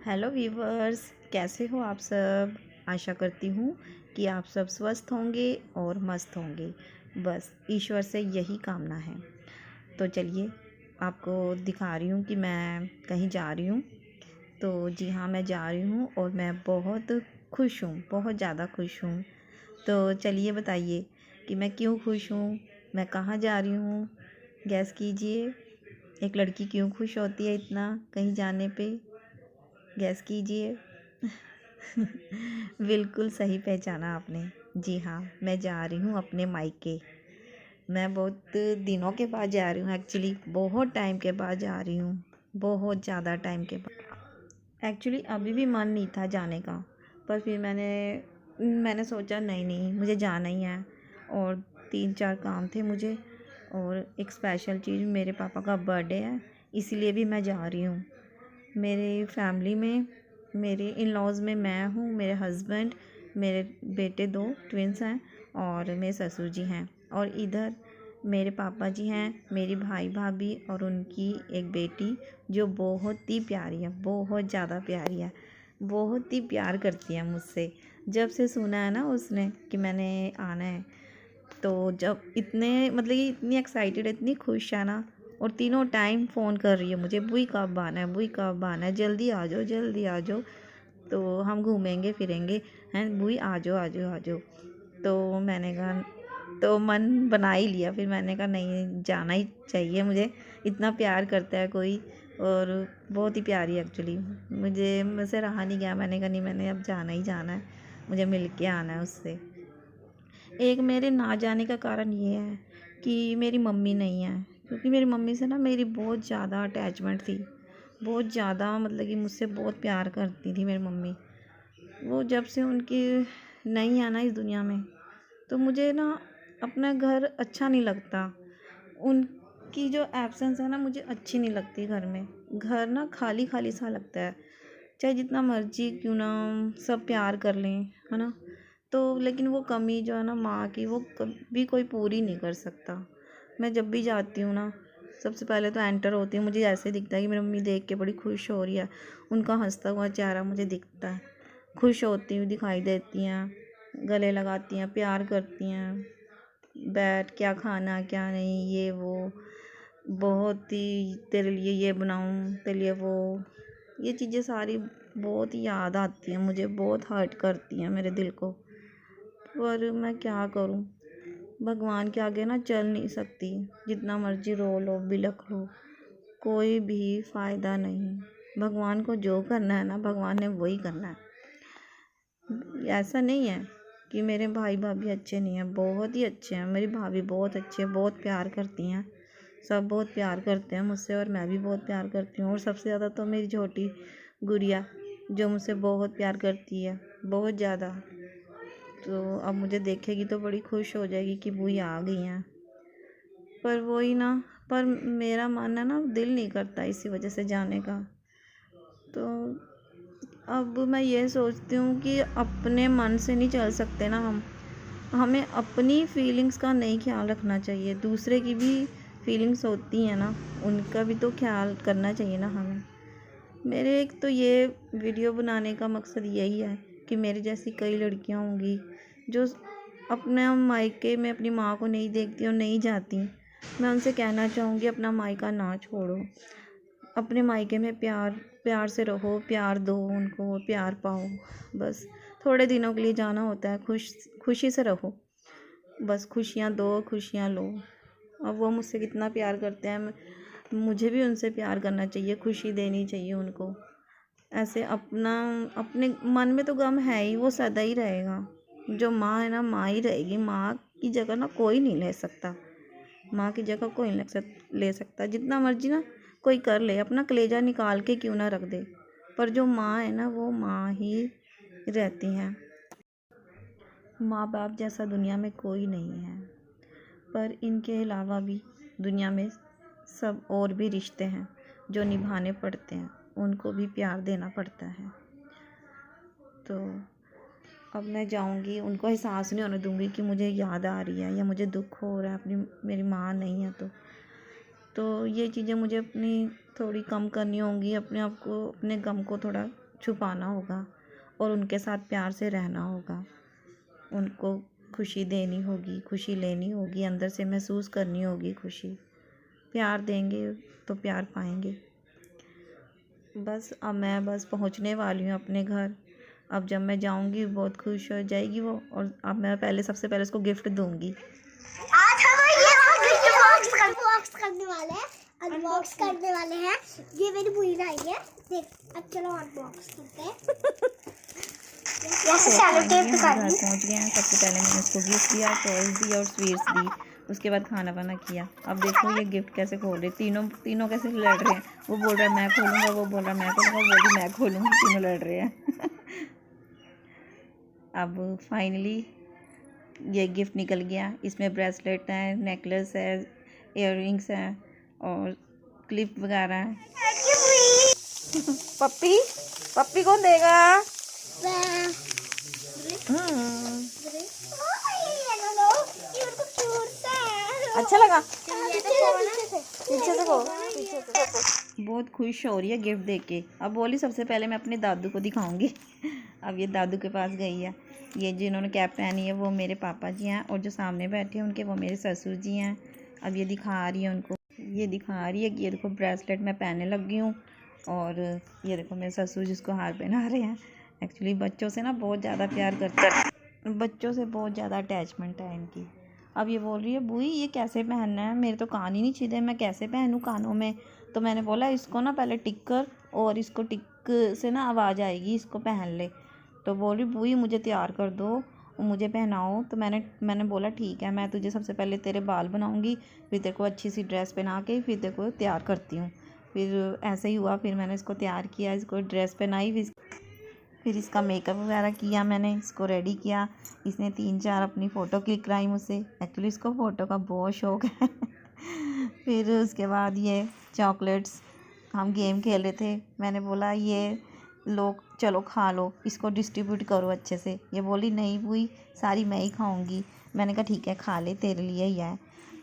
Hello viewers, कैसे हो आप सब। आशा करती हूँ कि आप सब स्वस्थ होंगे और मस्त होंगे। बस ईश्वर से यही कामना है। तो चलिए आपको दिखा रही हूँ कि मैं कहीं जा रही हूँ। तो जी हाँ, मैं जा रही हूँ और मैं बहुत खुश हूँ, बहुत ज़्यादा खुश हूँ। तो चलिए बताइए कि मैं क्यों खुश हूँ, मैं कहाँ जा रही हूँ। गैस कीजिए, एक लड़की क्यों खुश होती है इतना कहीं जाने पे। गैस कीजिए। बिल्कुल सही पहचाना आपने। जी हाँ, मैं जा रही हूँ अपने मायके। मैं बहुत दिनों के बाद जा रही हूँ, एक्चुअली बहुत टाइम के बाद जा रही हूँ, बहुत ज़्यादा टाइम के बाद। एक्चुअली अभी भी मन नहीं था जाने का, पर फिर मैंने सोचा नहीं नहीं मुझे जाना ही है। और 3-4 काम थे मुझे, और एक स्पेशल चीज़, मेरे पापा का बर्थडे है, इसलिए भी मैं जा रही हूँ। मेरे फैमिली में, मेरे इन लॉज़ में मैं हूँ, मेरे हस्बैंड, मेरे बेटे 2 ट्विंस हैं, और मेरे ससुर जी हैं। और इधर मेरे पापा जी हैं, मेरी भाई भाभी और उनकी एक बेटी जो बहुत ही प्यारी है, बहुत ज़्यादा प्यारी है, बहुत ही प्यार करती है मुझसे। जब से सुना है ना उसने कि मैंने आना है, तो जब इतने मतलब कि इतनी एक्साइटेड है, इतनी खुश है ना। और तीनों टाइम फ़ोन कर रही है मुझे, बुई कब आना है, बुई कब आना है, जल्दी आ जाओ, जल्दी आ जाओ, तो हम घूमेंगे फिरेंगे। हैं बुई, आ जाओ आ जाओ आ जाओ। तो मैंने कहा, तो मन बना ही लिया। फिर मैंने कहा नहीं, जाना ही चाहिए मुझे, इतना प्यार करता है कोई। और बहुत ही प्यारी एक्चुअली, मुझसे रहा नहीं गया। मैंने कहा नहीं, मैंने अब जाना ही जाना है, मुझे मिल के आना है उससे। एक मेरे ना जाने का कारण ये है कि मेरी मम्मी नहीं है, क्योंकि मेरी मम्मी से ना मेरी बहुत ज़्यादा अटैचमेंट थी, बहुत ज़्यादा, मतलब कि मुझसे बहुत प्यार करती थी मेरी मम्मी। वो जब से उनकी नहीं है ना इस दुनिया में, तो मुझे ना अपना घर अच्छा नहीं लगता। उनकी जो एब्सेंस है ना, मुझे अच्छी नहीं लगती घर में। घर ना खाली खाली सा लगता है, चाहे जितना मर्जी क्यों ना सब प्यार कर लें, है ना। तो लेकिन वो कमी जो है ना माँ की, वो कभी कोई पूरी नहीं कर सकता। मैं जब भी जाती हूँ ना, सबसे पहले तो एंटर होती हूँ, मुझे ऐसे दिखता है कि मेरी मम्मी देख के बड़ी खुश हो रही है। उनका हंसता हुआ चेहरा मुझे दिखता है, खुश होती हुई दिखाई देती हैं, गले लगाती हैं, प्यार करती हैं, बैठ क्या खाना क्या नहीं, ये वो, बहुत ही तेरे लिए ये बनाऊँ, तेरे लिए वो, ये चीज़ें सारी बहुत याद आती हैं मुझे, बहुत हर्ट करती हैं मेरे दिल को। पर मैं क्या करूं, भगवान के आगे ना चल नहीं सकती। जितना मर्जी रो लो, बिलख लो, कोई भी फ़ायदा नहीं। भगवान को जो करना है ना, भगवान ने वही करना है। ऐसा नहीं है कि मेरे भाई भाभी अच्छे नहीं हैं, बहुत ही अच्छे हैं। मेरी भाभी बहुत अच्छी है, बहुत प्यार करती हैं, सब बहुत प्यार करते हैं मुझसे, और मैं भी बहुत प्यार करती हूँ। और सबसे ज़्यादा तो मेरी छोटी गुड़िया, जो मुझसे बहुत प्यार करती है, बहुत ज़्यादा। तो अब मुझे देखेगी तो बड़ी खुश हो जाएगी कि बुई आ गई हैं। पर वही ना, पर मेरा मानना ना दिल नहीं करता इसी वजह से जाने का। तो अब मैं ये सोचती हूँ कि अपने मन से नहीं चल सकते ना हम, हमें अपनी फीलिंग्स का नहीं ख्याल रखना चाहिए, दूसरे की भी फीलिंग्स होती हैं ना, उनका भी तो ख्याल करना चाहिए ना हमें। मेरे एक तो ये वीडियो बनाने का मकसद यही है कि मेरी जैसी कई लड़कियां होंगी जो अपने मायके में अपनी माँ को नहीं देखती और नहीं जाती। मैं उनसे कहना चाहूँगी, अपना मायका ना छोड़ो, अपने मायके में प्यार प्यार से रहो, प्यार दो उनको, प्यार पाओ। बस थोड़े दिनों के लिए जाना होता है, खुशी से रहो, बस खुशियाँ दो, खुशियाँ लो। अब वो मुझसे कितना प्यार करते हैं, मुझे भी उनसे प्यार करना चाहिए, खुशी देनी चाहिए उनको। ऐसे अपने मन में तो गम है ही, वो सदा ही रहेगा। जो माँ है ना, माँ ही रहेगी। माँ की जगह ना कोई नहीं ले सकता, माँ की जगह कोई नहीं ले सकता। जितना मर्जी ना कोई कर ले, अपना कलेजा निकाल के क्यों ना रख दे, पर जो माँ है ना, वो माँ ही रहती हैं। माँ बाप जैसा दुनिया में कोई नहीं है। पर इनके अलावा भी दुनिया में सब और भी रिश्ते हैं जो निभाने पड़ते हैं, उनको भी प्यार देना पड़ता है। तो अब मैं जाऊंगी, उनको एहसास नहीं होने दूंगी कि मुझे याद आ रही है या मुझे दुख हो रहा है, अपनी मेरी माँ नहीं है। तो ये चीज़ें मुझे अपनी थोड़ी कम करनी होंगी, अपने आप को, अपने गम को थोड़ा छुपाना होगा और उनके साथ प्यार से रहना होगा। उनको खुशी देनी होगी, खुशी लेनी होगी, अंदर से महसूस करनी होगी खुशी। प्यार देंगे तो प्यार पाएंगे। बस अब मैं पहुंचने वाली हूँ अपने घर। अब जब मैं जाऊंगी बहुत खुश हो जाएगी वो, और अब मैं सबसे पहले उसको गिफ्ट दूंगी। आज हम ये अनबॉक्स करने वाले हैं। अनबॉक्स करने वाले हैं। ये मेरी बुई लाई है। देख, अब चलो अनबॉक्स करते हैं। तो फाइनली हम घर पहुँच गए हैं। सबसे पहले मैंने उसको गिफ्ट दिया, टॉयज दी और स्वीट्स दी। उसके बाद खाना वाना किया। अब देखो ये गिफ्ट कैसे खोल रहे, तीनों कैसे लड़ रहे हैं। वो बोल रहा है मैं खोलूँगा, वो बोल रहा है मैं खोलूँगा, वो बोल रही मैं खोलूँगी, तीनों लड़ रहे हैं। अब फाइनली ये गिफ्ट निकल गया। इसमें ब्रेसलेट है, नेकलेस है, इयररिंग्स है और क्लिप वगैरह है। पप्पी कौन देगा? अच्छा लगा? पीछे से बहुत खुश हो रही है गिफ्ट देख के। अब बोली सबसे पहले मैं अपने दादू को दिखाऊंगी। अब ये दादू के पास गई है। ये जिन्होंने कैप पहनी है वो मेरे पापा जी हैं, और जो सामने बैठे हैं उनके वो मेरे ससुर जी हैं। अब ये दिखा रही है उनको, ये दिखा रही है कि ये देखो ब्रेसलेट मैं पहनने लगी हूँ, और ये देखो मेरे ससुर जिसको हार पहना रहे हैं। एक्चुअली बच्चों से ना बहुत ज़्यादा प्यार करते हैं, बच्चों से बहुत ज़्यादा अटैचमेंट है इनकी। अब ये बोल रही है बुई ये कैसे पहनना है, मेरे तो कान ही नहीं सीधे, मैं कैसे पहनूँ कानों में। तो मैंने बोला इसको ना पहले टिक कर, और इसको टिक से ना आवाज़ आएगी, इसको पहन ले। तो बोल रही बुई मुझे तैयार कर दो, मुझे पहनाओ। तो मैंने बोला ठीक है, मैं तुझे सबसे पहले तेरे बाल बनाऊँगी, फिर तेरे को अच्छी सी ड्रेस पहना के फिर तेरे को तैयार करती हूँ। फिर ऐसे ही हुआ, फिर मैंने इसको तैयार किया, इसको ड्रेस पहनाई, फिर इसका मेकअप वगैरह किया, मैंने इसको रेडी किया। इसने 3-4 अपनी फ़ोटो क्लिक कराई मुझसे। एक्चुअली इसको फ़ोटो का बहुत शौक़ है। फिर उसके बाद ये चॉकलेट्स, हम गेम खेल रहे थे। मैंने बोला ये लो चलो खा लो, इसको डिस्ट्रीब्यूट करो अच्छे से। ये बोली नहीं बुई सारी मैं ही खाऊंगी। मैंने कहा ठीक है खा ले, तेरे लिए ही है।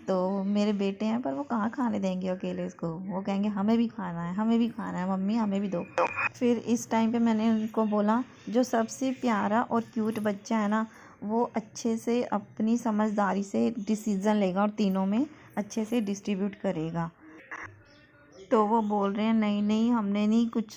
तो मेरे बेटे हैं पर वो कहाँ खाने देंगे अकेले इसको, वो कहेंगे हमें भी खाना है, हमें भी खाना है मम्मी, हमें भी दो। फिर इस टाइम पे मैंने उनको बोला जो सबसे प्यारा और क्यूट बच्चा है ना, वो अच्छे से अपनी समझदारी से डिसीज़न लेगा और तीनों में अच्छे से डिस्ट्रीब्यूट करेगा। तो वो बोल रहे हैं नहीं नहीं हमने नहीं कुछ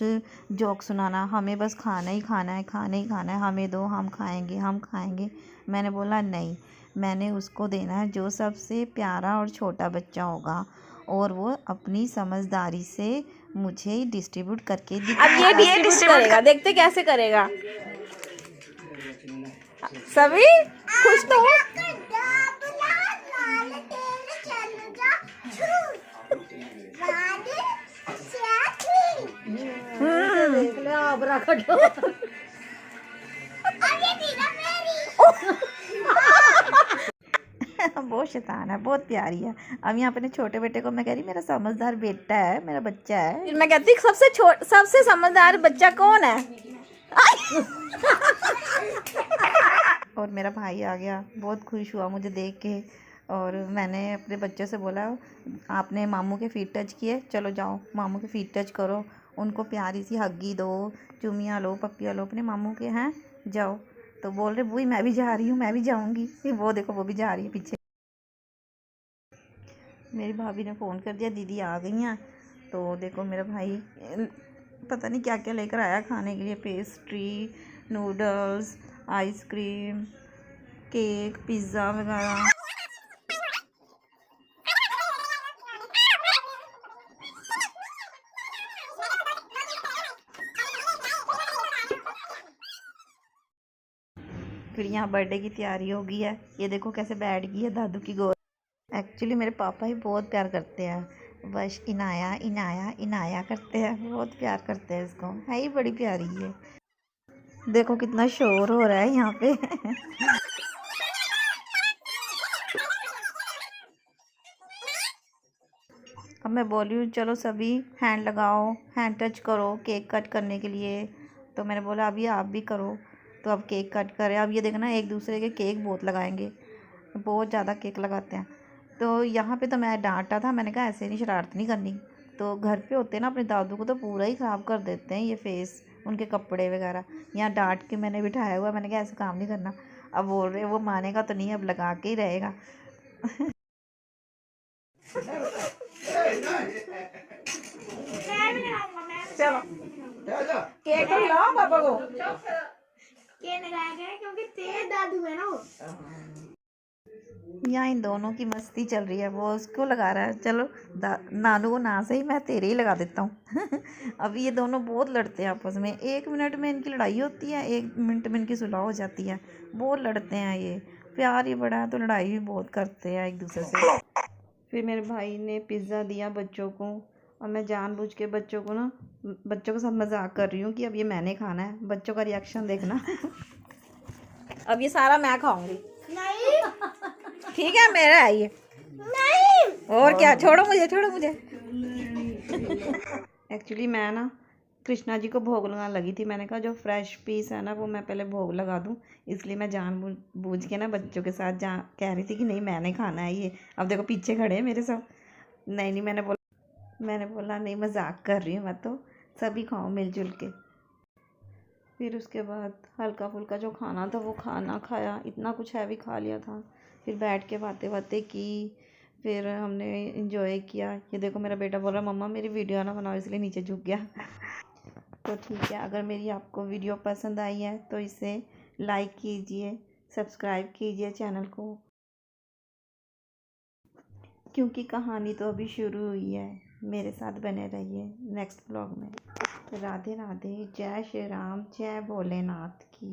जोक सुनाना, हमें बस खाना ही खाना है, खाना ही खाना है, हमें दो, हम खाएंगे, हम खाएंगे। मैंने बोला नहीं, मैंने उसको देना है जो सबसे प्यारा और छोटा बच्चा होगा, और वो अपनी समझदारी से मुझे डिस्ट्रीब्यूट करके दिखाएगा। अब ये डिस्ट्रीब्यूट करेगा, देखते कैसे करेगा। सभी खुश तो हो? बहुत शैतान है, बहुत प्यारी है। अब यहाँ अपने छोटे बेटे को मैं कह रही मेरा समझदार बेटा है, मेरा बच्चा है। फिर मैं कहती सबसे समझदार बच्चा कौन है? और मेरा भाई आ गया, बहुत खुश हुआ मुझे देख के। और मैंने अपने बच्चों से बोला आपने मामू के फीट टच किए, चलो जाओ मामू के फीट टच करो, उनको प्यारी सी हग्गी दो, चुमियाँ लो, पप्पियाँ लो अपने मामू के, हैं जाओ। तो बोल रहे बुई मैं भी जा रही हूँ, मैं भी जाऊँगी। फिर वो देखो वो भी जा रही है पीछे। मेरी भाभी ने फ़ोन कर दिया दीदी आ गई हैं। तो देखो मेरा भाई पता नहीं क्या क्या लेकर आया खाने के लिए, pastry, noodles, ice cream, cake, pizza वगैरह। फिर यहाँ बर्थडे की तैयारी हो गई है। ये देखो कैसे बैठ गई है दादू की गोद। एक्चुअली मेरे पापा ही बहुत प्यार करते हैं, बस इनाया इनाया इनाया करते हैं, बहुत प्यार करते हैं इसको, है ही बड़ी प्यारी है। देखो कितना शोर हो रहा है यहाँ पे। अब मैं बोली हूँ चलो सभी हैंड लगाओ, हैंड टच करो केक कट करने के लिए। तो मैंने बोला अभी आप भी करो। तो अब केक कट करें। अब ये देखना एक दूसरे के केक बहुत लगाएंगे, बहुत ज़्यादा केक लगाते हैं। तो यहाँ पे तो मैं डांटा था, मैंने कहा ऐसे नहीं, शरारत नहीं करनी। तो घर पे होते हैं ना अपने दादू को तो पूरा ही ख़राब कर देते हैं ये फेस। उनके कपड़े वगैरह। यहाँ डांट के मैंने बिठाया हुआ, मैंने कहा ऐसा काम नहीं करना। अब बोल रहे वो मानेगा तो नहीं, अब लगा के ही रहेगा। चलो केक तो खिलाओ पापा को। केक लगाया गया है क्योंकि तेज दादू है ना वो। यहाँ इन दोनों की मस्ती चल रही है, वो उसको लगा रहा है। चलो नानू को ना सही, मैं तेरे ही लगा देता हूँ। अब ये दोनों बहुत लड़ते हैं आपस में, 1 मिनट में इनकी लड़ाई होती है, 1 मिनट में इनकी सुलह हो जाती है। बहुत लड़ते हैं ये, प्यार ही बड़ा है तो लड़ाई भी बहुत करते हैं एक दूसरे से। फिर मेरे भाई ने पिज़्ज़ा दिया बच्चों को, और मैं जानबूझ के बच्चों के साथ मजाक कर रही हूँ कि अब ये मैंने खाना है। बच्चों का रिएक्शन देखना। अब ये सारा मैं खाऊंगी। नहीं ठीक है, मेरा है ये। नहीं और क्या, छोड़ो मुझे, छोड़ो मुझे। एक्चुअली मैं ना कृष्णा जी को भोग लगाने लगी थी। मैंने कहा जो फ्रेश पीस है ना वो मैं पहले भोग लगा दूं, इसलिए मैं जानबूझ के ना बच्चों के साथ कह रही थी कि नहीं मैंने खाना है ये। अब देखो पीछे खड़े हैं मेरे साथ। नहीं मैंने बोला नहीं, मजाक कर रही हूँ मैं तो, सभी खाओ मिलजुल के। फिर उसके बाद हल्का फुल्का जो खाना था वो खाना खाया, इतना कुछ हैवी खा लिया था। फिर बैठ के बातें बातें की, फिर हमने इंजॉय किया। ये देखो मेरा बेटा बोल रहा मम्मा मेरी वीडियो ना बनाओ, इसलिए नीचे झुक गया। तो ठीक है, अगर मेरी आपको वीडियो पसंद आई है तो इसे लाइक कीजिए, सब्सक्राइब कीजिए चैनल को, क्योंकि कहानी तो अभी शुरू हुई है। मेरे साथ बने रहिए नेक्स्ट ब्लॉग में। राधे राधे, जय श्री राम, जय भोलेनाथ की।